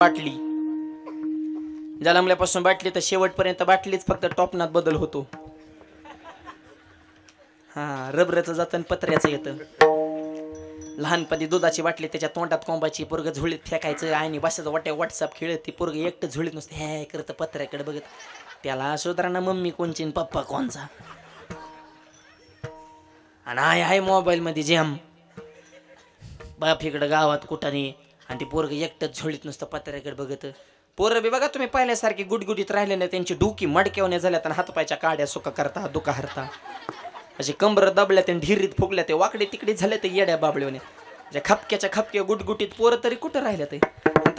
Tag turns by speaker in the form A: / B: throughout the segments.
A: बाटली जन्मल्यापासून बाटली तर शेवटपर्यंत बाटलीच, फक्त टॉपनात बदल होतो. हा, रबरचं जातं पत्र्याचं येतं. लहानपणी दुधाची बाटली त्याच्या तोंडात कोंबाची, पोरग झुळीत फेकायचं आणि बसायचं वाट्या व्हॉट्सअप खेळत. ती पोरग एकटं झुळीत नुसतं हे करत पत्र्याकडे बघत. त्याला सुधारणा मम्मी कोणची पप्पा कोणचा. आणि आहे मोबाईल मध्ये जॅम. बाप इकडं गावात कुठं नाही आणि ती पोरग एकटंच झुळीत नुसतं पत्र्याकडे बघत. पोरं बी बघा तुम्ही पाहिल्यासारखी गुडगुडीत राहिले ना, त्यांची डोकी मडक्यावण्या झाल्यात आणि हातपायच्या काड्या सुका करता दुका हरता. असे कंबर दबल्या ते ढिरीत फुगल्या ते वाकडे तिकडे झाले ते येड्या बाबळेवणे. ज्या खपक्याच्या खपक्या गुटगुटीत पोरं तरी कुठं राहिल्या ते.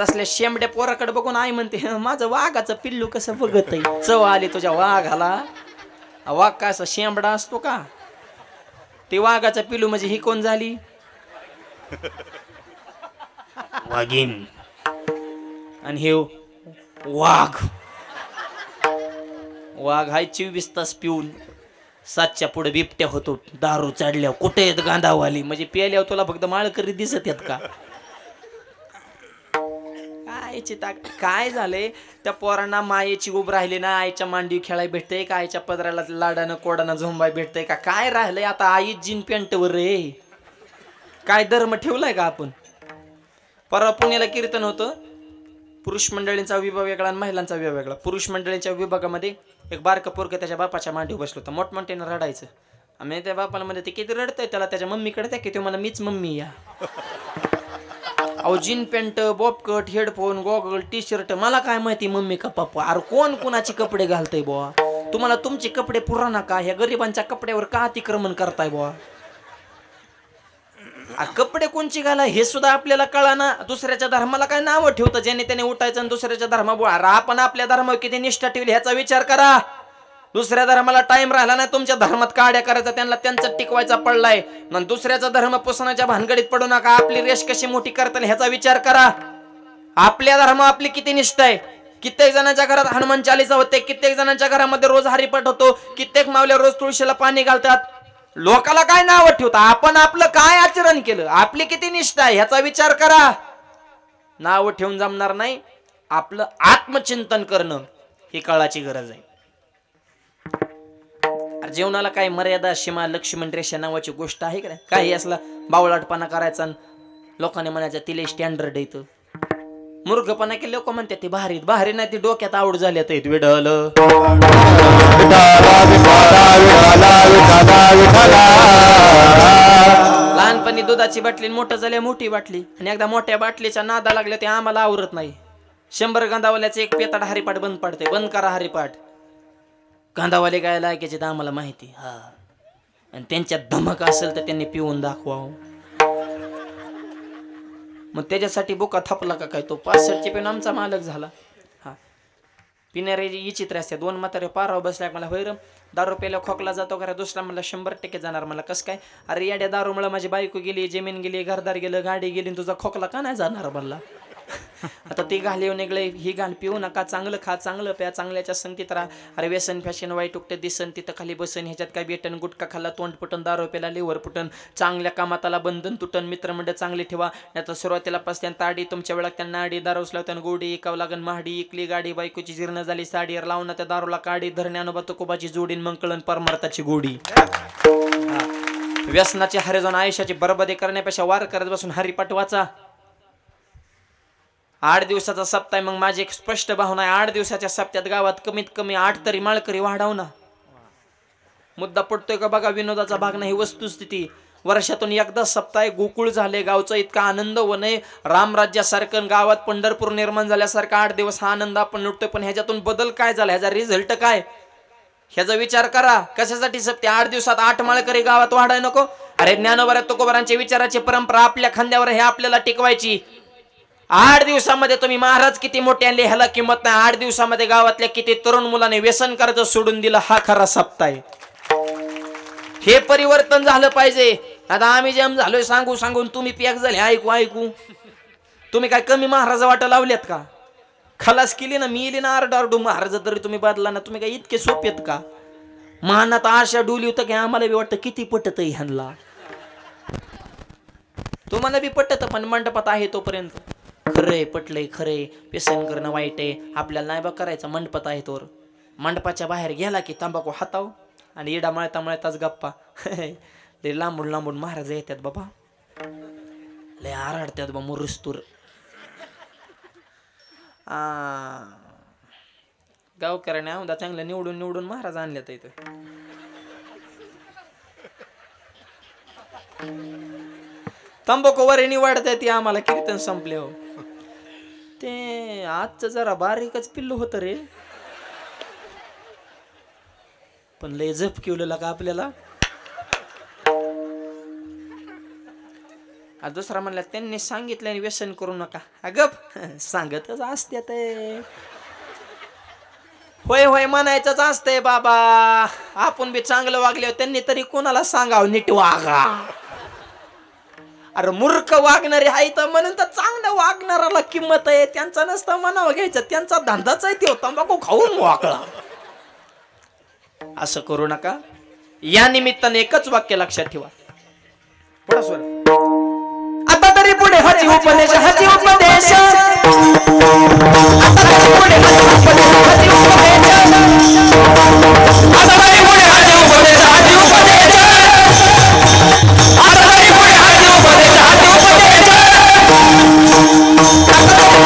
A: तसल्या शेंबड्या पोराकडे बघून आई म्हणते माझं वाघाचं पिल्लू कसं बघत आहे. चव आली तुझ्या वाघाला. वाघ का असं शेंबडा असतो का? ते वाघाचं पिल्लू म्हणजे ही कोण झाली? वाघीन. आणि हे वाघ. वाघ हाय 24 तास पिऊन 7च्या पुढे बिबट्या होतो. दारू चढल्यावर कुठे येत गांधावाली म्हणजे प्यायल्यावर तुला फक्त माळकरी दिसत येत का? काय झालंय त्या पोरांना मायेची उब राहिली ना. आईच्या मांडी खेळाय भेटतंय का? आईच्या पदराला लाडानं कोडानं झोंबाय भेटतंय का? काय राहिलंय आता? आई जीन पॅन्टवर रे. काय धर्म ठेवलाय का आपण? परवा पुण्याला कीर्तन होतं. पुरुष मंडळींचा विभाग वेगळा आणि महिलांचा विभाग वेगळा. पुरुष मंडळींच्या विभागामध्ये एक बारकं पोरगं त्याच्या बापाच्या मांडीवर बसलो होतं. मोठमोठ्यानं रडायचं. आम्ही त्या बापाला मध्ये ते किती रडतंय त्याला त्याच्या मम्मीकडे त्या की मला मीच मम्मी या. अहो jean pant bob cut headphone goggle T shirt मला काय माहिती मम्मी का पप्पा. अरे कोण कुणाचे कपडे घालतय बुवा? तुम्हाला तुमचे कपडे पुराणा का? ह्या गरिबांच्या कपड्यावर का अतिक्रमण करताय बुवा? कपडे कोणची घाला हे सुद्धा आपल्याला कळा ना. दुसऱ्याच्या धर्माला काय नावं ठेवतं ज्याने त्याने उठायचं आणि दुसऱ्याच्या धर्मावर. आपण आपल्या धर्मावर किती निष्ठा ठेवली ह्याचा विचार करा. दुसऱ्या धर्माला टाइम राहिला ना तुमच्या धर्मात काड्या करायचा, त्यांना त्यांचं टिकवायचा पडलाय. दुसऱ्याचा धर्म पुसण्याच्या भानगडीत पडू नका. आपली रेष कशी मोठी करता ह्याचा विचार करा. आपल्या धर्म आपली किती निष्ठा आहे. कित्येक जणांच्या घरात हनुमान चालीसा होते, कित्येक जणांच्या घरामध्ये रोज हरिपाठ होतो, कित्येक मावल्या रोज तुळशीला पाणी घालतात. लोकाला काय नाव ठेवता? आपण आपलं काय आचरण केलं, आपली किती निष्ठा आहे ह्याचा विचार करा. नाव ठेवून जमणार नाही. आपलं आत्मचिंतन करणं ही काळाची गरज आहे. जेवणाला काय मर्यादा सीमा लक्ष्मण रेषा नावाची गोष्ट आहे का? काही असला बावळाटपणा करायचा लोकांनी म्हणायचं तिला स्टँडर्ड येतं. मूर्खपणा केले लोक म्हणतात ते भारी भारी नाही, ती डोक्यात आवड झाली तर विडल. लहानपणी दुधाची बाटली मोठं झाल्या मोठी बाटली आणि एकदा मोठ्या बाटलीच्या नादा लागल्या ते आम्हाला आवरत नाही. 100 गांधावाल्याचं एक पेताड हरिपाठ बंद पडते. बंद करा हरिपाठ. गांधावाले काय लागायचे तर आम्हाला माहिती. हा, आणि त्यांच्यात धमक असेल तर त्यांनी पिऊन दाखवावं. मग त्याच्यासाठी बोका थापला का काय? तो 65चे पिऊन आमचा मालक झाला. हा, पिणारे विचित्र असते. 2 म्हातारे पारावर बसल्या. मला होय दारू प्यायला खोकला जातो का? दुसरा मला 100% जाणार. मला कसं काय? अरे याड्या दारूमुळे माझी बायको गेली, जमीन गेली, घरदार गेलं, गाडी गेली, तुझा खोकला का नाही जाणार मला? आता ती घाली निघले ही घाल. पिऊ नका, चांगलं खा, चांगलं प्या, चांगल्याच्या संगतीत राहा. अरे व्यसन फॅशन वाईट उकटं दिसन तिथं खाली बसन. ह्याच्यात काय बेटन गुटखा खाल्ला तोंड फुटन, दारू प्याला लिव्हर फुटन, चांगल्या कामाताला बंधन तुटन, मित्रमंडळ चांगले ठेवा. नाही तर सुरुवातीला पसत्यान ताडी, तुमच्या वेळात त्यांना आडी, दारू लावत्यान गोडी, इकावं लागन महाडी, इकली गाडी, बायकोची जीर्ण झाली साडीवर लावून त्या दारूला काडी, धरणे अनुभव तुकोबाची जोडीन मंकळन परमार्थाची गोडी. व्यसनाची हरे जाऊन आयुष्याची बरबादी करण्यापेक्षा वार करत बसून हरिपाठ वाचा. 8 दिवसाचा सप्ताह. मग माझी एक स्पष्ट भावना आहे, 8 दिवसाच्या सप्त्यात गावात कमीत कमी 8 तरी माळकरी वाढाव ना. मुद्दा पडतोय का बघा? विनोदाचा भाग नाही, वस्तुस्थिती. वर्षातून एकदा सप्ताह गोकुळ झाले. गावचा इतका आनंद वने रामराज्यासारखं गावात पंढरपूर निर्माण झाल्यासारखा 8 दिवस हा आनंद आपण लुटतोय. पण ह्याच्यातून बदल काय झाला? ह्याचा रिझल्ट काय? ह्याचा विचार करा. कशासाठी सप्ते? 8 दिवसात 8 माळकरी गावात वाढाय नको? अरे ज्ञानोबा तुकोबारांच्या विचाराची परंपरा आपल्या खांद्यावर हे आपल्याला टिकवायची. 8 दिवसामध्ये तुम्ही महाराज किती मोठे आणले ह्याला किंमत नाही. 8 दिवसामध्ये गावातल्या किती तरुण मुलाने व्यसन करायचं सोडून दिलं. हा खरा सप्ताह आहे. हे परिवर्तन झालं पाहिजे. आता आम्ही जेम झालोय सांगू सांगून तुम्ही पॅक झाले. ऐकू ऐकू तुम्ही काय कमी महाराज वाटा लावल्यात का? खलास केली ना, मी इली ना आरडारडू महाराज तरी तुम्ही बदला ना. तुम्ही काय इतके सोपेत का? मानात आशा डोली होतं की आम्हाला बी वाटतं किती पटत ह्यांना. तुम्हाला बी पटत पण मंडपात आहे तोपर्यंत. खरंय पटलंय खरंय, व्यसन करणं वाईट आहे, आपल्याला नाही बा करायचं, मंडपात आहे तोर. मंडपाच्या बाहेर गेला की तंबाखू हाताव आणि इडा मळता मळताच गप्पा. लय लांबून लांबून महाराज येतात बाबा, लय आरडतात बा मुरुस्तूर. गावकऱ्याने आमदा चांगलं निवडून निवडून महाराज आणल्यात इथं. तंबाखू वरे निवडता ती आम्हाला कीर्तन संपले हो. ते आजचं जरा बारीकच पिल्लू होतं रे, पण लय जप केवलेला का आपल्याला. दुसरा म्हणला त्यांनी सांगितलं व्यसन करू नका. अगप सांगतच असते ते, होय होय म्हणायचंच असतंय बाबा. आपण बी चांगलं वागले, त्यांनी तरी कोणाला सांगावं नीट वागा. अरे मूर्ख वागणारे आहे तर म्हणून तर चांगलं वागणाराला किंमत आहे. त्यांचा नसतं म्हणावं घ्यायचं, त्यांचा धंदाच आहे ते तंबाखू खाऊन वाकळा. असं करू नका. या निमित्ताने एकच वाक्य लक्षात ठेवा. पुढा स्वर. आता तरी पुढे हाची उपदेश, हाची उपदेश. आता तरी पुढे हाची उपदेश, हाची उपदेश. आता तरी पुढे हाची उपदेश, हाची उपदेश. आता तरी पुढे हाची उपदेश, हाची उपदेश. आता तरी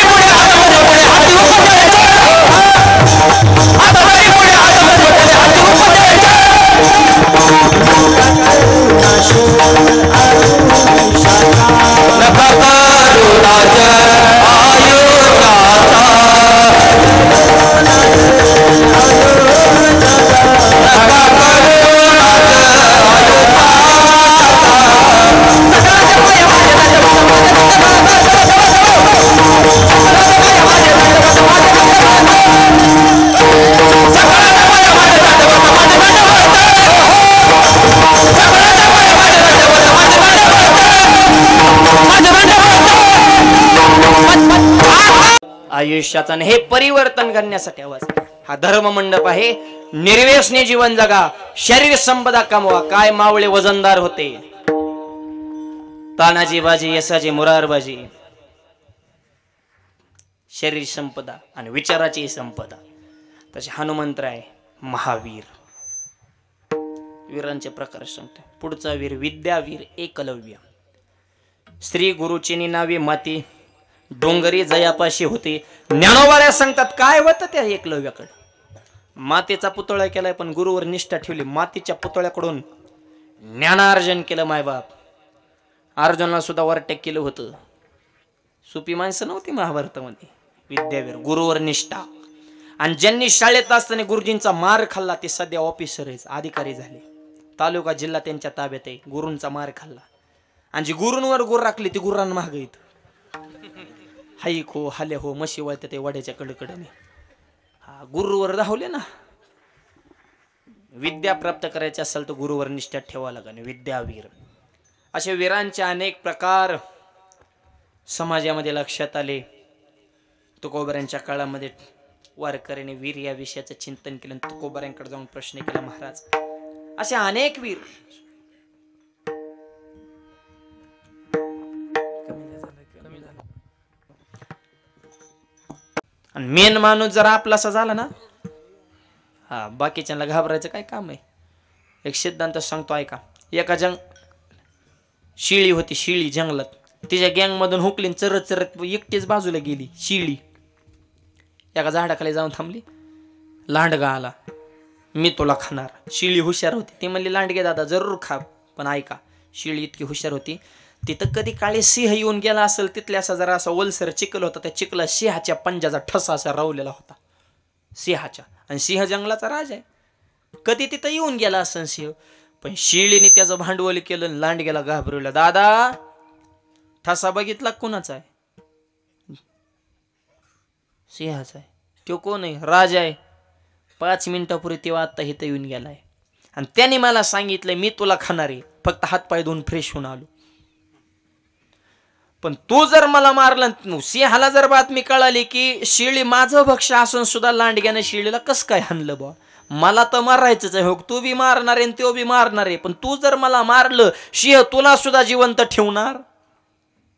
A: पुढे हाची उपदेश, हाची उपदेश. आयुष्याचा हे परिवर्तन करण्यासाठी आवाज. हा धर्म मंडप आहे. निर्व्यसनी जीवन जगा, शरीर संपदा कमवा. काय मावळे वजनदार होते, तानाजी बाजी यसाजी मुरारबाजी. शरीर संपदा आणि विचाराची संपदा. तसे हनुमंत्र आहे महावीर. वीरांचे प्रकार सांगते. पुढचा वीर विद्यावीर एकलव्य. श्री गुरुची नावे माती, डोंगरी जयापाशी होते. ज्ञानोबाऱ्या सांगतात काय होतं त्या एकलव्याकडे. मातेचा पुतळा केलाय पण गुरुवर निष्ठा ठेवली. मातीच्या पुतळ्याकडून ज्ञानार्जन केलं मायबाप. अर्जुनाला सुद्धा ओव्हरटेक केलं होतं. सुपी माणसं नव्हती महाभारतामध्ये. विद्यावीर, गुरुवर निष्ठा. आणि ज्यांनी शाळेत असताना गुरुजींचा मार खाल्ला ते सध्या ऑफिसर आहेत, अधिकारी झाले. तालुका जिल्हा त्यांच्या ताब्यात आहे. गुरूंचा मार खाल्ला आणि जी गुरूंवर गुर राखली ती गुरांना महाग येत. हाई खो हाले हो मशी वळते ते वड्याच्या कडकडने. हा गुरुवर राहुले ना. विद्या प्राप्त करायची असेल तर गुरुवर निष्ठा ठेवावं लागेल. विद्यावीर. असे वीरांचे अनेक प्रकार समाजामध्ये लक्षात आले. तुकोबाऱ्यांच्या काळामध्ये वारकऱ्याने वीर या विषयाचं चिंतन केलं. तुकोबाऱ्यांकडे जाऊन प्रश्न केला महाराज. असे अनेक वीर. आणि मेन माणूस जरा आपलासा झाला ना, हा बाकीच्यांना घाबरायचं काय काम आहे. एक सिद्धांत सांगतो ऐका. एका शिळी होती. शिळी जंगलात. तिच्या गँग मधून हुकली, चरत चरत एकटीच बाजूला गेली. शिळी एका झाडाखाली जाऊन थांबली. लांडगा आला. मी तुला खाणार. शिळी हुशार होती. ती म्हणली लांडगे दादा जरूर खा, पण ऐका. शिळी इतकी हुशार होती, तिथं कधी काळी सिंह येऊन गेला असेल, तिथल्या असा जरा असा ओलसर चिखल होता. त्या चिखला सिंहाच्या पंजाचा ठसा असा रावलेला होता सिंहाच्या. आणि सिंह जंगलाचा राजा आहे. कधी तिथं येऊन गेला असेल सिंह. पण शिळीने त्याचं भांडवल केलं. लांडग्याला घाबरवलं. दादा ठसा बघितला कोणाचा आहे? सिंहाचा आहे. तो कोण आहे? राजा आहे. 5 मिनिटापूर्वी तेव्हा आता इथं येऊन गेलाय आणि त्याने मला सांगितलंय मी तुला खाणार आहे. फक्त हातपाय धुवून फ्रेश होऊन आलो. पण तू जर मला मारलं, सिंहाला जर बातमी कळाली की शिळी माझं भक्ष असून सुद्धा लांडग्याने शिळीला कस काय हाणलं बा, मला तर मारायचंच आहे. हो, तू बी मारणार आहे तो बी मारणार आहे, पण तू जर मला मारलं सिंह तुला सुद्धा जिवंत ठेवणार.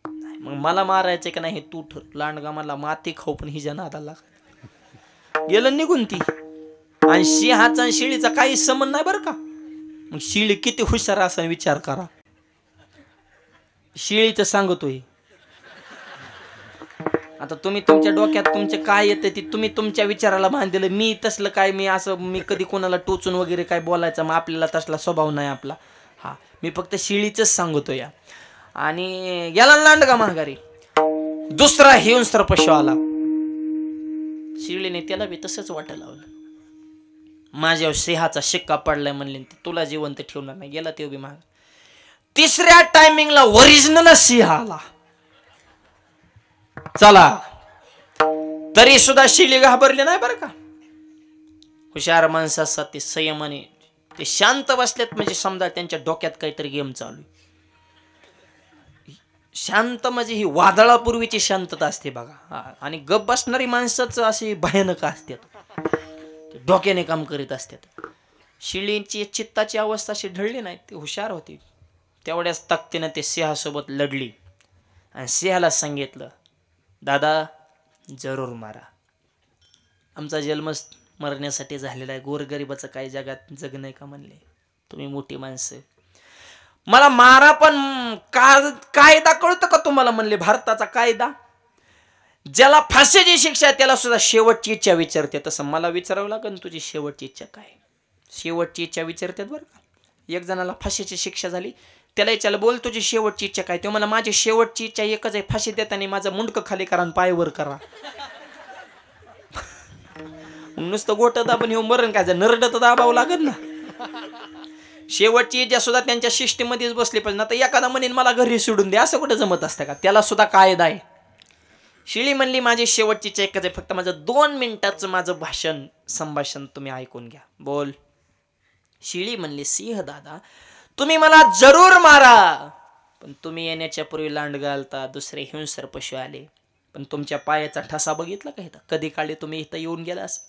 A: मग मला मारायचं का नाही तू ठर. लांडगा मला माती खाऊ पण हिच्या नादाला गेलं निघून ती. आणि सिंहाचा आणि शिळीचा काही संबंध नाही बरं का. मग शिळी किती हुशार असा विचार करा. शिळीचं सांगतोय आता तुम्ही तुमच्या डोक्यात तुमचे काय येते ती तुम्ही तुमच्या विचाराला बांधलेलं. मी तसलं काय मी कधी कोणाला टोचून वगैरे काय बोलायचं, मग आपल्याला तसला स्वभाव नाही आपला. हा, मी फक्त शिळीच सांगतो या. आणि गेला लांडगा माघारी. दुसरा हिंस्र पशु आला. शिळीने त्याला बी तसंच वाटायला लावलं. माझ्यावर सिंहाचा शिक्का पडलाय म्हणले, तुला जिवंत ठेवणार नाही. गेला ते बी माग. तिसऱ्या टायमिंगला ओरिजिनल सिंह आला. चला, तरी सुद्धा शिळी घाबरली नाही बरं का. हुशार माणसाचा ते संयमाने ते शांत बसलेत म्हणजे समजा त्यांच्या डोक्यात काहीतरी गेम चालू. शांत म्हणजे ही वादळापूर्वीची शांतता असते बघा. आणि गप बसणारी माणसाच अशी भयानक असतात, डोक्याने काम करीत असतात. शिळींची चित्ताची अवस्था अशी ढळली नाही, ती हुशार होती. तेवढ्याच ताकदीनं ते सिंहासोबत लढली आणि सिंहाला सांगितलं, दादा जरूर मारा. आमचा जन्म मरण्यासाठी झालेला आहे. गोरगरिबाचं काही जगात जग नाही का म्हणले. तुम्ही मोठी माणसं, मला मारा, पण कायदा कळतो का तुम्हाला म्हणले. भारताचा कायदा, ज्याला फाशीची शिक्षा आहे त्याला सुद्धा शेवटची इच्छा विचारते. तसं मला विचारावं लागेल तुझी शेवटची इच्छा काय. शेवटची इच्छा विचारतात बरं का. एक जणाला फाशीची शिक्षा झाली, त्याला विचारलं बोल तुझी शेवटची इच्छा काय. तो मला माझी शेवटची इच्छा एकच आहे, फाशी देताना माझं मुंडकं खाली करा आणि पाय वर करा. नुसतं गोट दाबून येऊन मरण काय, नरड तर दाबावं लागेल ना. शेवटची इच्छा सुद्धा त्यांच्या शिष्टीमध्येच बसली पाहिजे. आता एखादा म्हणेन मला घरी सोडून दे, असं कुठं जमत असतं का. त्याला सुद्धा कायदा आहे. शिळी म्हणली माझी शेवटची इच्छा एकच आहे, फक्त माझं 2 मिनिटाचं माझं संभाषण तुम्ही ऐकून घ्या. बोल. शिळी म्हणली सिंह दादा तुम्ही मला जरूर मारा, पण तुम्ही येण्याच्या पूर्वी लांडगा आलता, दुसरे हिंस्र पशु आले, पण तुमच्या पायाचा ठसा बघितला का इथं. कधी काळी तुम्ही इथं येऊन गेलास.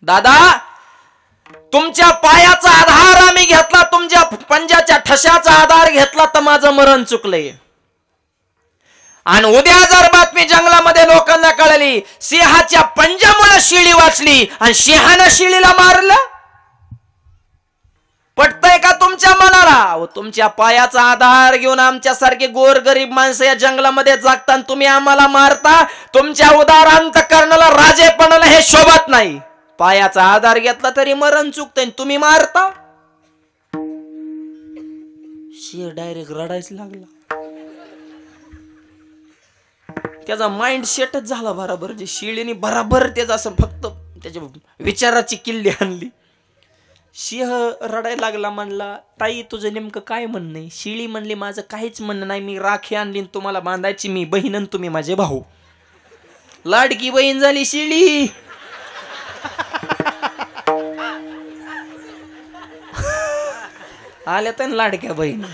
A: दादा तुमच्या पायाचा आधार आम्ही घेतला, तुमच्या पंजाच्या ठशाचा आधार घेतला तर माझं मरण चुकलंय. आणि उद्या जर बातमी जंगलामध्ये लोकांना कळली सिंहाच्या पंजामुळे शिळी वाचली आणि सिंहानं शिळीला मारलं, पटतंय का तुमच्या मनाला. तुमच्या पायाचा आधार घेऊन आमच्यासारखे गोरगरीब माणसं या जंगलामध्ये जागतात, तुम्ही आम्हाला मारता. तुमच्या उदार अंतकरणाला राजेपणाला हे शोभत नाही. पायाचा आधार घेतला तरी मरण चुकतंय, तुम्ही मारता. शिर डायरेक्ट रडायच लागला. त्याचा माइंड सेटच झाला बराबर. जे शिळीने बराबर त्याचा असं फक्त त्याच्या विचाराची किल्ली आणली. सिंह रडायला लागला, म्हणला ताई तुझं नेमकं काय म्हणणं आहे. शिळी म्हणली माझं काहीच म्हणणं नाही, मी राखी आणली तुम्हाला बांधायची, मी बहीण आणि तुम्ही माझे भाऊ. लाडकी बहीण झाली शिळी. आल्या तर लाडक्या बहिणी.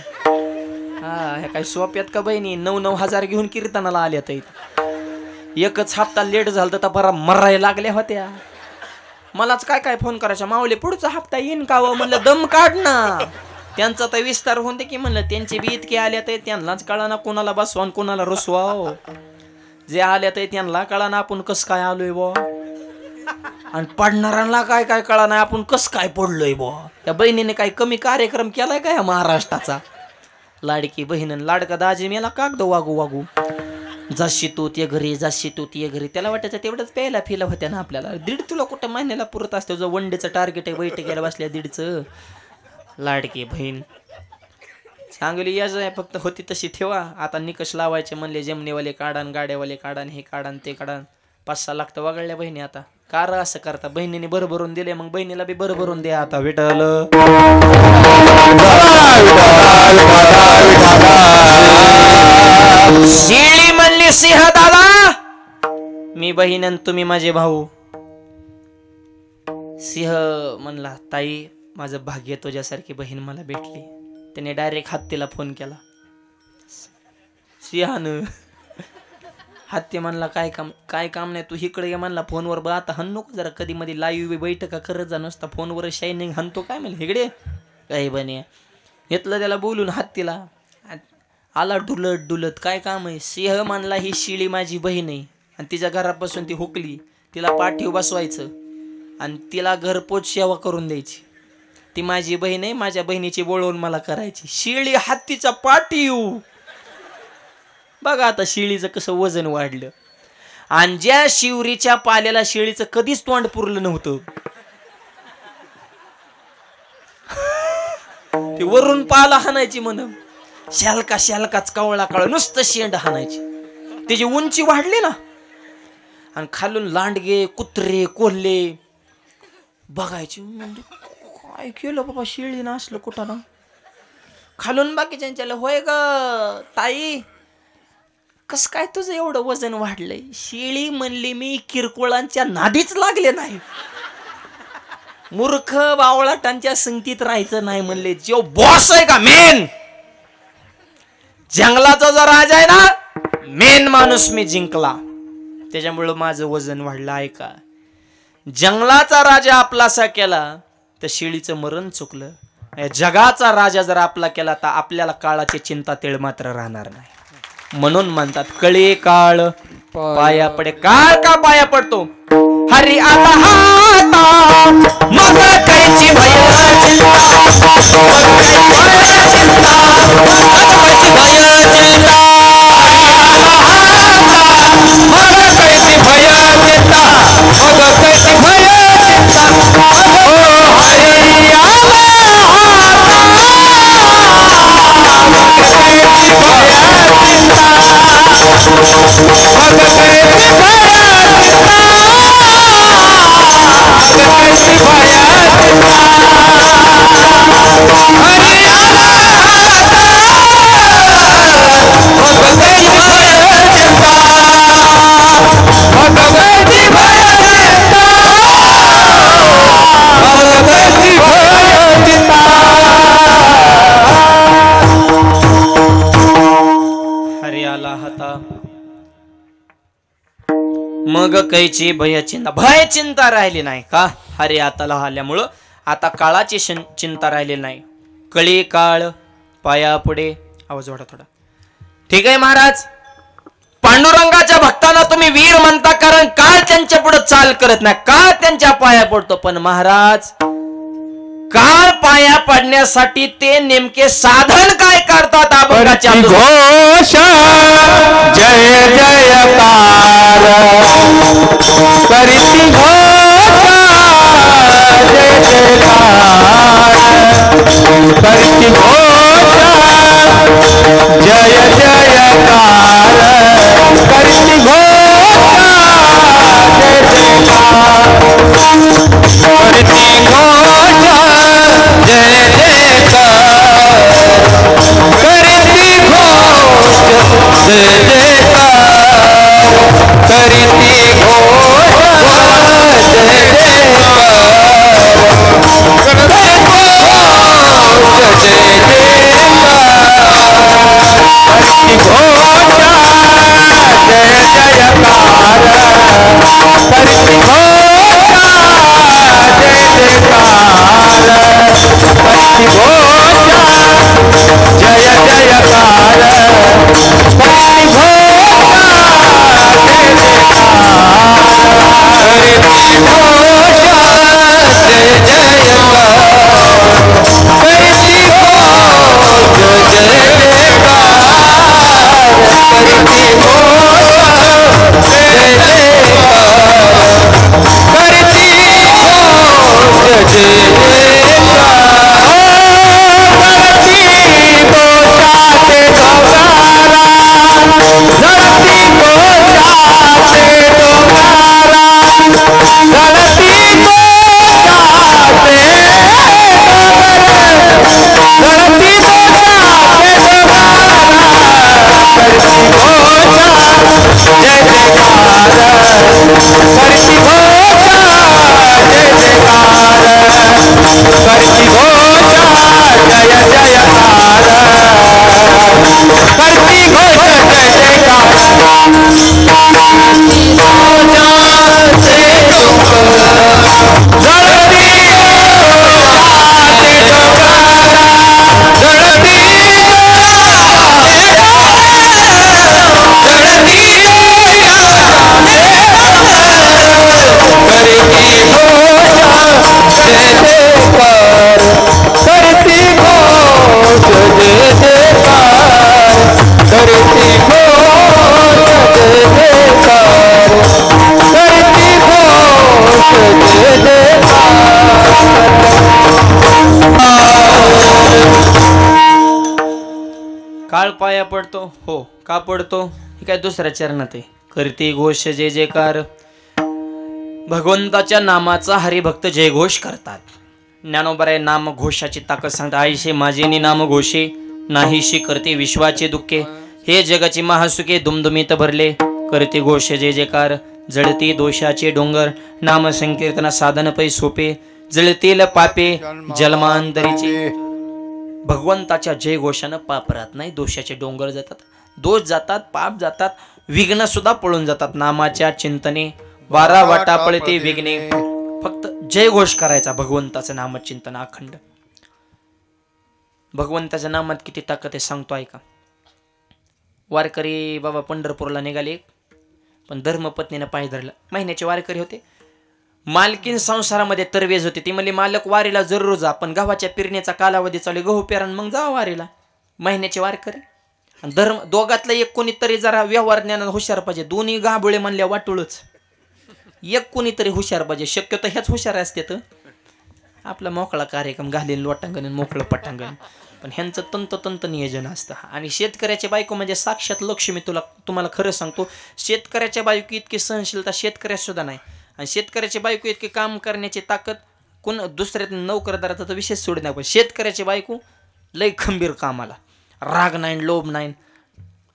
A: हा, ह्या काही सोप्यात का बहिणी. 9-9 हजार घेऊन कीर्तनाला आल्या तर एकच हप्ता लेट झाला तर बरा मरायला लागल्या होत्या. मलाच काय फोन करायचा, माऊली पुढचा हप्ता येईन का व. म्हणलं दम काढ ना, त्यांचा तर विस्तार होऊन दे की. म्हणलं त्यांचे बी इतके आल्या तर त्यांनाच कळा ना कोणाला बसवा कोणाला रुसवा. जे आल्या तर त्यांना कळा ना आपण कस काय आलोय बो, आणि पडणाऱ्यांना काय कळा नाही आपण कस काय पडलोय बो. त्या बहिणीने काही कमी कार्यक्रम केलाय का या महाराष्ट्राचा. लाडकी बहीण लाडका दाजी मेला कागद वागू जाशी तू ते घरी, जाशी तू ते घरी. त्याला वाटायचं तेवढंच प्यायला फिला होत्या ना आपल्याला. 1.5 तुला कुठं महिन्याला पुरत असते. जो वनडेचं टार्गेट आहे बैठकीला बसल्या 1.5चं. लाडकी बहीण चांगली याच आहे, फक्त होती तशी ठेवा. आता निकष लावायचे म्हणले, जमनीवाले काढान, गाड्यावाले काढान, हे काढान ते काढान. 5-6 लाख तर वगळल्या बहिणी. आता कार असं करता, बहिणीने भरभरून दिले मग बहिणीला बी भरभरून द्या. आता विठ्ठल शिळी म्हणली सिंह दादा मी बहीण आणि तुम्ही माझे भाऊ. सिंह म्हणला ताई माझं भाग्य तुझ्यासारखी बहीण मला भेटली. त्याने डायरेक्ट हत्तीला फोन केला. सिंहानं हत्ती म्हणला काय काम नाही, तू इकडे ये म्हणला फोनवर. बा आता हन नको जरा, कधी मध्ये लाईव्ह बैठका करत जा, नुसता फोनवर शायनिंग हनतो काय म्हणलं इकडे काही बने. घेतलं त्याला बोलून हत्तीला, आला डुलत काय काम आहे. सिंह म्हणला ही शिळी माझी बहीण आहे आणि तिच्या घरापासून ती हुकली, तिला पाठीव बसवायचं आणि तिला घरपोच सेवा करून द्यायची. ती माझी बहीण आहे, माझ्या बहिणीची बोलवून मला करायची. शिळी हत्तीचा पाठीव. बघा आता शिळीचं कसं वजन वाढलं. आणि ज्या शिवरीच्या पाल्याला शिळीचं कधीच तोंड पुरलं नव्हतं, ती वरून पाला हाणायची म्हण, शालकाच कावळा नुसतं शेंड हाणायची. त्याची उंची वाढली ना, आणि खालून लांडगे कुत्रे कोल्हे बघायचे. म्हणजे काय केलं बाबा शिळीनं असलं कुठं ना. खालून बाकीच्या होय ग ताई, कस काय तुझं एवढं वजन वाढलंय. शिळी म्हणली मी किरकोळांच्या नादीच लागले नाही, मूर्ख बावळाटांच्या संगतीत राहायचं नाही म्हणले. जो बॉस आहे का मेन, जंगलाचा जो राजा आहे ना, मेन माणूस मी जिंकला, त्याच्यामुळं माझं वजन वाढलं आहे का. जंगलाचा राजा आपलासा केला तर शिळीचं मरण चुकलं. जगाचा राजा जर आपला केला तर आपल्याला काळाची चिंता तेळ मात्र राहणार नाही. म्हणून म्हणतात कळे काळ पाया पडे. काळ का पाया पडतो. हरी आला हाता मग कायची भय चिंता, मग कैची भय चिंता राहिली नाही का. हरे आताला आल्यामुळं आता काळाची चिंता राहिली नाही. कळी काळ पाया पुढे. आवाज वाढा थोडा. ठीक आहे महाराज, पांडुरंगाच्या भक्तांना तुम्ही वीर म्हणता कारण काळ त्यांच्या पुढे चाल करत नाही, काळ त्यांच्या पाया पडतो. पण महाराज, काळ पाया पडण्यासाठी ते नेमके साधन काय करतात. अभंगाच्या
B: घोष जय जयकार करीती घोष जय जयकार करीती घोष जय जयकार करीती घोष जय जयकार करीती घोष जय जयकार करीती घोष जय जयकार करीती घोष जय जयकार
A: टाळ पाया पडतो, हो का पडतो? हे काय दुसऱ्या चरणात आहे. करते घोष जय जयकार, भगवंताच्या नामाचा हरिभक्त जयघोष करतात. ज्ञानोबराय नाम घोषाची ताकद सांगतात. आईशे माझे नाम घोषे, नाहीशी करते विश्वाचे दुःखे, हे जगाची महासुखे दुमदुमीत भरले. करते घोष जय जयकार, जळती दोषाचे डोंगर, नाम संकीर्तना साधन पै सोपे, जळतील पापे जन्मांतरीचे. भगवंताच्या जय घोषानं पाप राहत नाही, दोषाचे डोंगर जातात, दोष जातात, पाप जातात, विघ्न सुद्धा पळून जातात. नामाच्या चिंतने वारा वाटा पळते विघ्ने. फक्त जय घोष करायचा, भगवंताचं नामचिंतन अखंड. भगवंताच्या नामात किती ताकद आहे सांगतो ऐका. वारकरी बाबा पंढरपूरला निघाले, पण धर्मपत्नीनं पाय धरलं. महिन्याचे वारकरी होते. मालकीन संसारामध्ये तरवेज होते. ती म्हणली मालक वारीला जरूर जा, पण गव्हाच्या पेरणीचा कालावधी चालू, गहू पेरण मग जा वारीला. महिन्याचे वारकरी आणि धर्म, दोघातलं एक कोणीतरी जरा व्यवहार ज्ञानात हुशार पाहिजे. दोन्ही गाबुळे म्हणल्या वाटूळच. एक कोणीतरी हुशार पाहिजे. शक्यतो ह्याच हुशार असते तर आपला मोकळा कार्यक्रम घालीन लोटांगण मोकळं पटांगण, पण ह्यांचं तंतोतंत नियोजन असतं. आणि शेतकऱ्याची बायको म्हणजे साक्षात लक्ष्मी. तुम्हाला खरं सांगतो, शेतकऱ्याच्या बायको इतकी सहनशीलता शेतकऱ्यात सुद्धा नाही. आणि शेतकऱ्याची बायको इतकी काम करण्याची ताकद कोण दुसऱ्या नोकरदाराचा तर विशेष सोडून नाही, पण शेतकऱ्याची बायको लय खंबीर कामाला, राग नाही, लोभ नाही,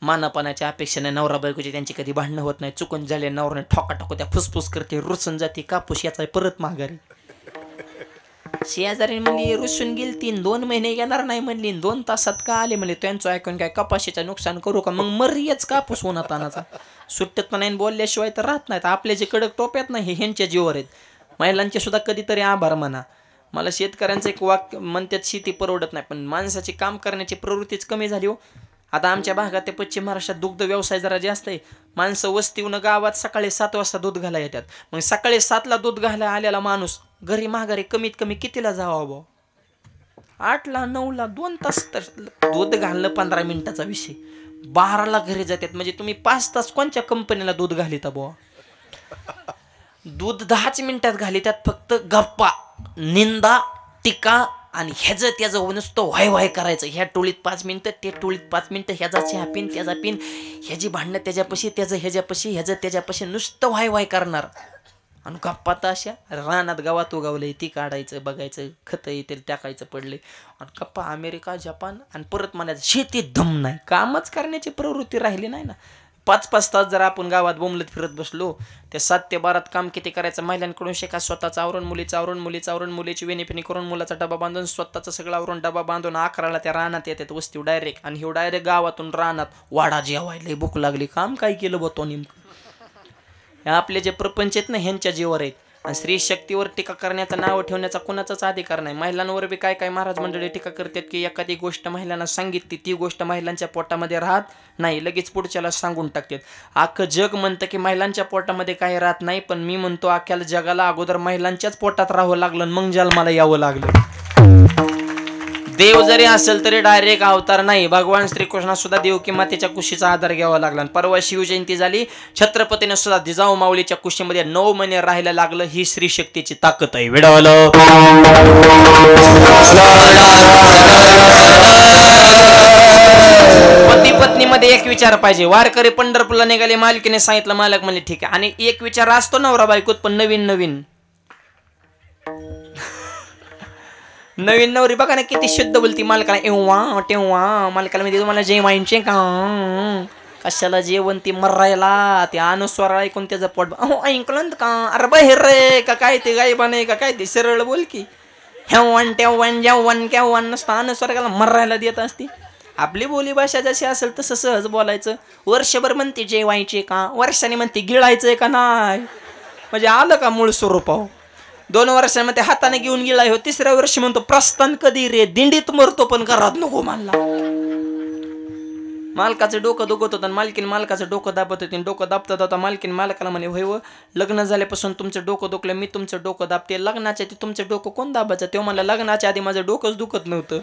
A: मानापानाच्या अपेक्षा नाही. नवरा बायकोची त्यांची कधी भांडणं होत नाही. चुकून झाले नवऱ्याने ठोका टाकू त्या फुसफुस करते, रुसून जाते, कापूस याचा परत माघारी. शेजारी म्हणली रुसून गेली 3-2 महिने येणार नाही म्हणली, 2 तासात का आले म्हणले. त्यांचं ऐकून काय कपाशीचं नुकसान करू का, मग मर्याच कापूस होणार तानाचा. सुट्ट्यात पण नाही, बोलल्याशिवाय तर राहत नाहीत. आपले जे कडक टोप्यात नाही हे ह्यांच्या जीवर आहेत. महिलांचे सुद्धा कधीतरी आभार म्हणा. मला शेतकऱ्यांचं एक वाक्य म्हणतात, शेती परवडत नाही, पण माणसाची काम करण्याची प्रवृत्तीच कमी झाली हो. आता आमच्या भागात ते पश्चिम महाराष्ट्रात दुग्ध व्यवसाय जरा जास्त आहे. माणसं वस्तीहून गावात सकाळी 7 वाजता दूध घाला येतात. मग सकाळी 7ला दूध घाला आलेला माणूस घरी माघारी कमीत कमी कितीला जावं बा? 8ला 9ला 2 तास तर दूध घालणं 15 मिनिटाचा विषय. 12ला घरी जातात. म्हणजे तुम्ही 5 तास कोणत्या कंपनीला दूध घालिता बुवा? दूध 10च मिनिटात घालितात. फक्त गप्पा, निंदा, टीका आणि ह्याचं त्याचं नुसतं व्हाय व्हाय करायचं. ह्या टोळीत 5 मिनिटं, त्या टोळीत 5 मिनिटं, ह्याचा चहा पिन त्याचा पिन, ह्याची भांडणं त्याच्यापाशी, त्याचं ह्याच्यापाशी, ह्याचं त्याच्यापाशी, नुसतं व्हाय व्हाय करणार. आणि गप्पा तर अशा, रानात गावात उगावलंय ती काढायचं, बघायचं, खतं येतील टाकायचं पडले. आणि गप्पा अमेरिका, जपान, आणि परत म्हणायचं शेतीत दम नाही. कामच करण्याची प्रवृत्ती राहिली नाही ना. 5-5 तास जर आपण गावात बोंबलत फिरत बसलो, त्या 7 ते 12 काम किती करायचं? महिलांकडून शिका. स्वतःचं आवरून, मुलीचं आवरून, मुलीचं आवरून, मुलीची वेणीफिणी करून, मुलाचा डबा बांधून, स्वतःचं सगळं आवरून डबा बांधून 11ला त्या रानात येतात वस्ती डायरेक्ट. आणि ह्यो डायरेक्ट गावातून रानात वाडा जेवायला भूक लागली. काम काय केलं बघतो नेमकं? आपले जे प्रपंच आहेत ना ह्यांच्या जीवर आहेत. आणि स्त्री शक्तीवर टीका करण्याचा, नाव ठेवण्याचा कोणाचाच अधिकार नाही. महिलांवर बी काय काय महाराज मंडळी टीका करतात की एखादी गोष्ट महिलांना सांगितली, ती गोष्ट महिलांच्या पोटामध्ये राहत नाही, लगेच पुढच्याला सांगून टाकतात. अख्खं जग म्हणतं की महिलांच्या पोटामध्ये काही राहत नाही, पण मी म्हणतो अख्ख्या जगाला अगोदर महिलांच्याच पोटात राहावं लागलं, मग जन्माला यावं लागलं. देव जरी असेल तरी डायरेक्ट अवतार नाही. भगवान श्रीकृष्णा सुद्धा देवकी मातेच्या कुशीचा आधार घ्यावा लागला. परवा शिवजयंती झाली, छत्रपतीने सुद्धा जिजाऊ माऊलीच्या कुशीमध्ये 9 महिने राहायला लागलं. ही स्त्री शक्तीची ताकद आहे. विडवलं पती पत्नीमध्ये एक विचार पाहिजे. वारकरी पंढरपूरला निघाले, मालकीने सांगितलं, मालक म्हणले ठीक आहे. आणि एक विचार असतो नवरा बायकोत, पण नवीन नवीन नवरी बघा ना किती शुद्ध बोलती. मालकाला एव्हा तेव्हा, मालकाला मी तुम्हाला जेवायचे का, कशाला जेवण ती मरायला, ते अनुस्वार ऐकून त्याचं पोट ऐकलं का, अरे बाहेर रे का काय, ते गायबा नाही का काय, ते सरळ बोल की, हेवन तेव्हान जेवण केव्हान नसतं, अनुस्वाराला मरायला देत असते. आपली बोली भाषा जशी असेल तसं सहज बोलायचं. वर्षभर म्हणते जेवायचे का, वर्षाने म्हणते गिळायचंय का नाही, म्हणजे आलं का मूळ स्वरूपाव. 2 वर्षांमध्ये हाताने घेऊन गेलाय हो, 3ऱ्या वर्षी म्हणतो प्रस्थान कधी रे, दिंडीत मरतो पण घरात नको मानला. मालकाचं डोकं दुखत होतं, मालकीन मालकाचं डोकं दाबत होती. डोकं दाबतात होता मालकीन मालकाला म्हणे, होय व लग्न झाल्यापासून तुमचं डोकं दुखलं, मी तुमचं डोकं दाबते. लग्नाच्या आधी तुमचं डोकं कोण दाबायचं? तेव्हा मला लग्नाच्या आधी माझं डोकंच दुखत नव्हतं.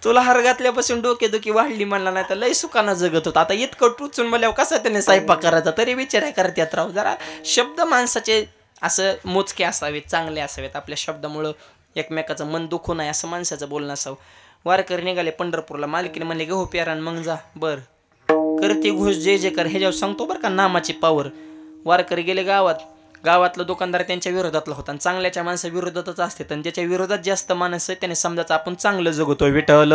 A: तुला हार घातल्यापासून डोकेदुखी वाढली म्हणला, नाही तर लय सुखानं जगत होता. आता इतकं टुचून बोल्यावर कसा त्याने स्वयंपाक करायचा, तरी विचार करतात राव. जरा शब्द माणसाचे असं मोजके असावेत, चांगले असावेत. आपल्या शब्दामुळं एकमेकाचं मन दुखू नये असं माणसाचं बोलणं असावं. वारकरी निघाले पंढरपूरला. मालकीने म्हणले गहू प्यारा मग जा. बर करते घोष जय जय कर ह्याच्यावर सांगतो बरं का नामाची पावर. वारकरी गेले गावात. गावातला दुकानदार त्यांच्या विरोधातला होता आणि चांगल्याच्या माणसा विरोधातच असते. आणि ज्याच्या विरोधात जास्त माणसं त्याने समजायचं आपण चांगलं जगतोय. विठ्ठल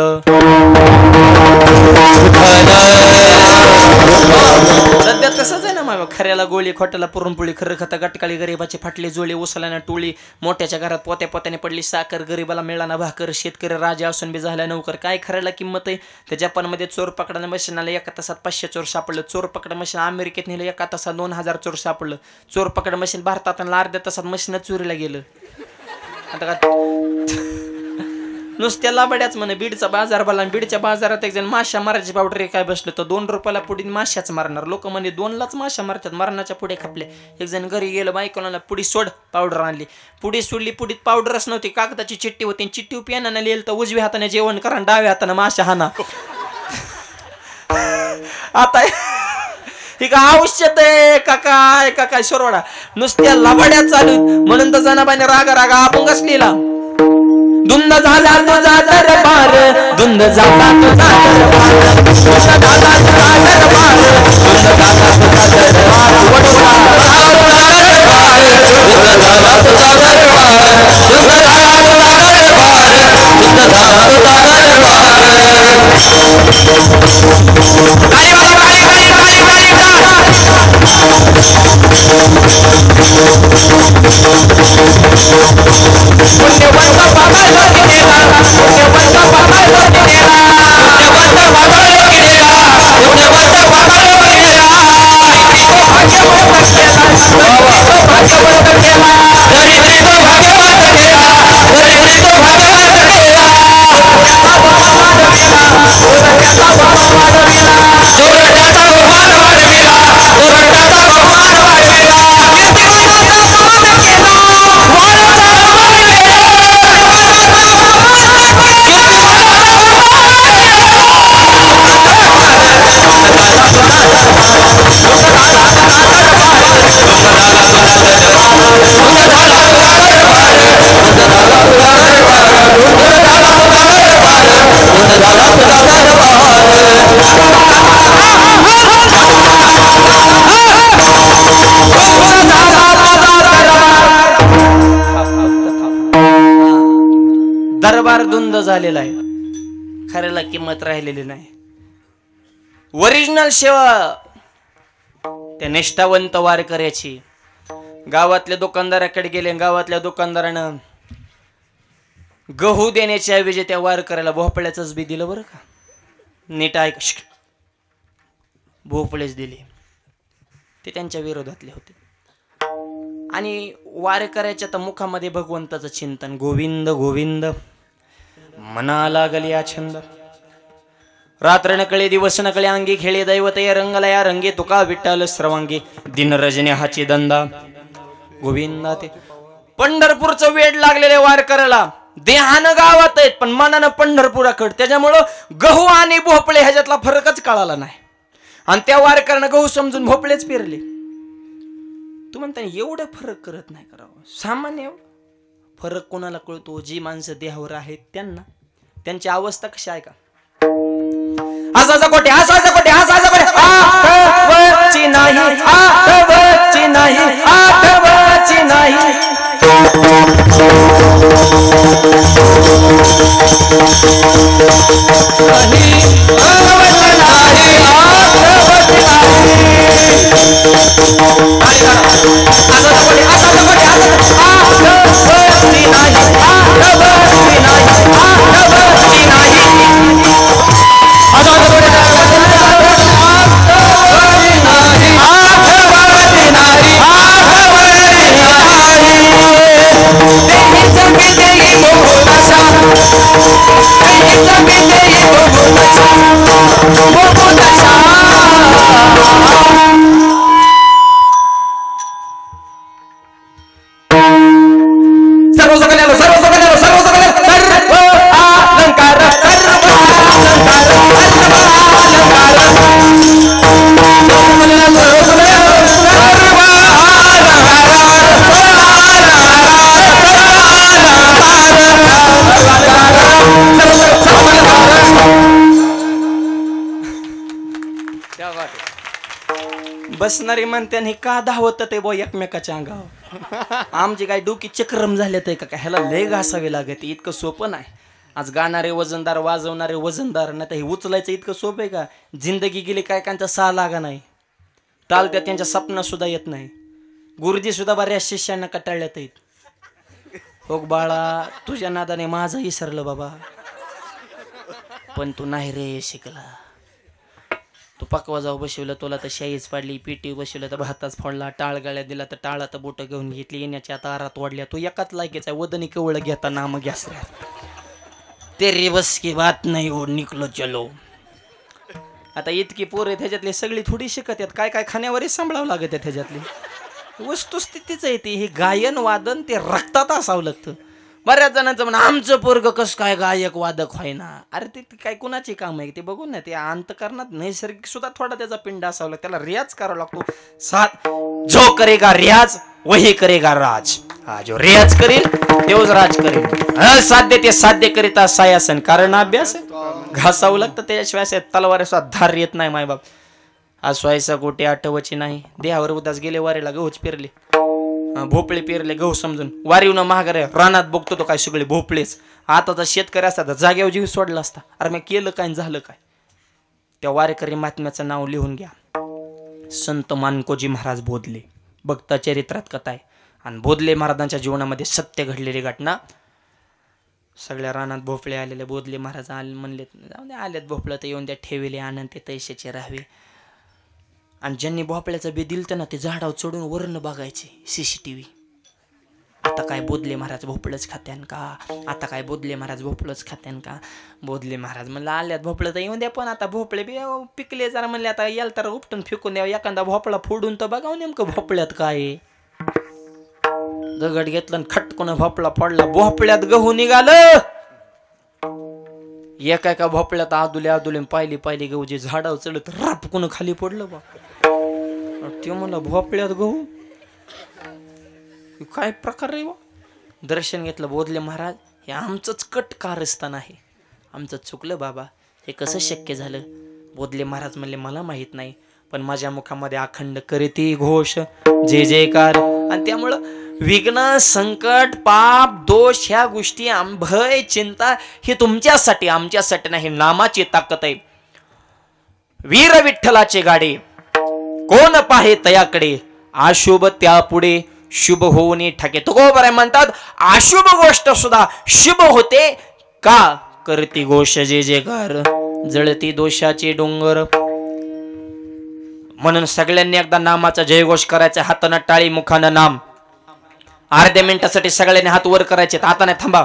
A: सध्या तसंच आहे ना मग. खऱ्याला गोळी खोट्याला पुरणपोळी खरं खाता गटकाळी गरीबाचे फाटले जोळे उसाला टोळी मोठ्याच्या घरात पोत्या पोत्याने पडली साखर गरीबाला मिळाला भाकर शेतकरी राजा असून बी झाला नौकर. काय खऱ्याला किंमत आहे. त्या जपानमध्ये चोर पकडायला मशीनाला एका तासात 500 चोर सापडलं. चोर पकड मशीन अमेरिकेत नेलं एका तासात 2000 चोर सापडलं. चोर पकड मशीन भारतात आणलं अर्ध्या तासात मशीन चोरीला गेलं. आता का नुसत्या लाबड्याच म्हणे. बीडचा बाजार भरला. बीडच्या बाजारात एक जण माशा मारायची पावडर काय बसलं तर 2 रुपयाला पुढे माशाच मारणार. लोक म्हणे 2लाच माशा मारतात. मरणाच्या पुढे खपले. एक जण घरी गेलं बायकोला पुढी सोड पावडर आणली. पुढी सोडली. पुढीत पावडरच नव्हती. कागदाची चिठ्ठी होती. चिठ्ठी पेनानं लिहिलं तर उजव्या हाताने जेवण करा डाव्या हाताने माशा हाना. आता ही का औषध आहे का काय का काय सोरवाडा नुसत्या लाबड्या चालू. म्हणून तर जनाबाईने रागा रागा आपण कसलीला धुंद झाला तुझा दरबार. धुंद झाला तुझा दरबार. धुंद झाला तुझा दरबार. धुंद झाला तुझा दरबार. वडोदा धुंद झाला तुझा दरबार. धुंद झाला तुझा दरबार. धुंद झाला तुझा दरबार. दरबार धुंद झालेला आहे. खऱ्याला किंमत राहिलेली नाही. ओरिजिनल सेवा त्या निष्ठावंत वारकऱ्याची. गावातल्या दुकानदाराकडे गेले. गावातल्या दुकानदारानं गहू देण्याच्या ऐवजी त्या वारकऱ्याला भोपळ्याच बी दिलं बरं का. नीट ऐक. भोपळेच दिले. ते त्यांच्या विरोधातले होते. आणि वारकऱ्याच्या तर मुखामध्ये भगवंताचं चिंतन. गोविंद गोविंद मना लागल या छंद. रात्र नकळे दिवस नकळे अंगी खेळे दैवत या रंगला या रंगे तुका विठ्ठल सर्वांगी. दिन रजने हाची दंदा गोविंदा. ते पंढरपूरचं वेड लागलेले वारकऱ्याला. देहानं गावात आहेत पण मनानं पंढरपुराकडे. त्याच्यामुळं गहू आणि भोपळे ह्याच्यातला फरकच कळाला नाही. आणि त्या वारकऱ्यानं गहू समजून भोपळेच पेरले. तू म्हणता एवढं फरक करत नाही करावं. सामान्य फरक कोणाला कळतो. जी माणसं देहावर आहेत त्यांना. त्यांची अवस्था कशी आहे का. असाचा कोटे असाचा कोटे असाचा कोटे आठवची नाही आठवची नाही आठवची नाही. बसणारी म्हणते का धावत ते बो एकमेकाच्या अंगावर. आमची काय डोकी चक्रम झाले ते का ह्याला लय घासावे लागत. इतकं सोपं नाही. आज गाणारे वजनदार, वाजवणारे वजनदार, नाही तर हे उचलायचं इतकं सोपं आहे का? जिंदगी गेली काय कांचा सा लागा नाही. टाळत्या त्यांच्या स्वप्न सुद्धा येत नाही. गुरुजी सुद्धा बऱ्याच शिष्यांना कटाळल्यात आहेत. हो बाळा, तुझ्या नादाने माझं विसरलं बाबा, पण तू नाही रे शिकला. तू पकवा जाऊ बसवलं, तुला तर शाईच पाडली, पिटी बसवलं तर भाताच फोडला, टाळ गाळ्या दिला तर टाळात बोटं घेऊन घेतली, येण्याच्या तारात वाढल्या. तू एकाच लायकीचा वदनी कवळ घेता नाम घ्यास. तेरी बस की बात नाही हो, निकलो चलो. आता इतकी पोरं त्याच्यातली सगळी थोडी शिकत आहेत. काय काय खाण्यावरच सांभाळावं लागत आहे. त्याच्यातली वस्तुस्थितीच आहे ती. हे गायन वादन ते रक्तात असावं लागतं. बऱ्याच जणांचं म्हणा आमचं पोरग कसं काय गायक वादक व्हाय ना. अरे ते काय कुणाची काम आहे ते बघून ना. ते अंतकरणात नैसर्गिक सुद्धा थोडा त्याचा पिंड असावं लागतं. त्याला रियाज करावा लागतो. साथ जो करेगा रियाज वही करेगा राज. हा जो रियाज करेल तेवच राज करेल. असाध्य ते साध्य करिता सायासन. कारण अभ्यास घासावं लागतं. त्याशिवाय तलवार धार येत नाही. मायबाप आसवायचा गोटे आठवची नाही. देहावर उदास गेले वारीला गहूच पेरले, भोपळे पेरले गहू समजून. वारीवून महागारे रानात बघतो तो काय सगळे भोपळेच. आताचा शेतकरी असता तर जागेवर जीव सोडला असता. अरे मी केलं काय झालं काय. त्या वारेकरी महात्म्याचं नाव लिहून घ्या. संत मानकोजी महाराज बोधले. भक्त चरित्रात कथा आहे. आणि बोधले महाराजांच्या जीवनामध्ये सत्य घडलेली घटना. सगळ्या रानात भोपळे आलेले. बोधले महाराज आले म्हणले जाऊ दे, आलेत भोपळं तर येऊन द्या, ठेवले आनंद ते तैशाचे राहावे. आणि ज्यांनी भोपळ्याचं बी दिलं ना ते झाडावर चढून वरण बघायचे CCTV. आता काय बोधले महाराज भोपळच खात्यान का, आता काय बोधले महाराज भोपळच खात्यान का. बोधले महाराज म्हणलं आल्यात भोपळं तर येऊन द्या, पण आता भोपळे बी पिकले जरा म्हणले आता याल तर उपटून फेकून द्यावं. एखादा भोपळा फोडून तर बघावं नेमकं भोपळ्यात काय. दगड घेतलं आणि खटकून भोपळा फोडला. भोपळ्यात गहू निघालं. एका भोपळ्यात आदुले पाहिली गहू जे झाडावर चढत रापकून खाली पडलं बा. ते म्हणलं भोपळ्यात गहू काय प्रकार आहे बा. दर्शन घेतलं. बोधले महाराज हे आमचंच कट कारस्थान आहे, आमचं चुकलं बाबा, हे कसं शक्य झालं. बोधले महाराज म्हणले मला माहित नाही, पण माझ्या मुखामध्ये अखंड करीती घोष जे जयकार. आणि त्यामुळं विघ्न संकट पाप दोष ह्या गोष्टी भय चिंता हे तुमच्यासाठी आमच्यासाठी नाही. नामाची ताकद आहे. वीर विठ्ठलाचे गाडे कोण पाहे तयाकडे, अशुभ त्या पुढे शुभ होऊन ठाके. तुकोबाराय म्हणतात अशुभ गोष्ट सुद्धा शुभ होते का करती घोष जे जयकार. जळती दोषाचे डोंगर. म्हणून सगळ्यांनी एकदा नामाचा जयघोष करायचा. हातानं टाळी मुखानं नाम. अर्ध्या मिनिटासाठी सगळ्यांनी हात वर करायचे. हाताने थांबा.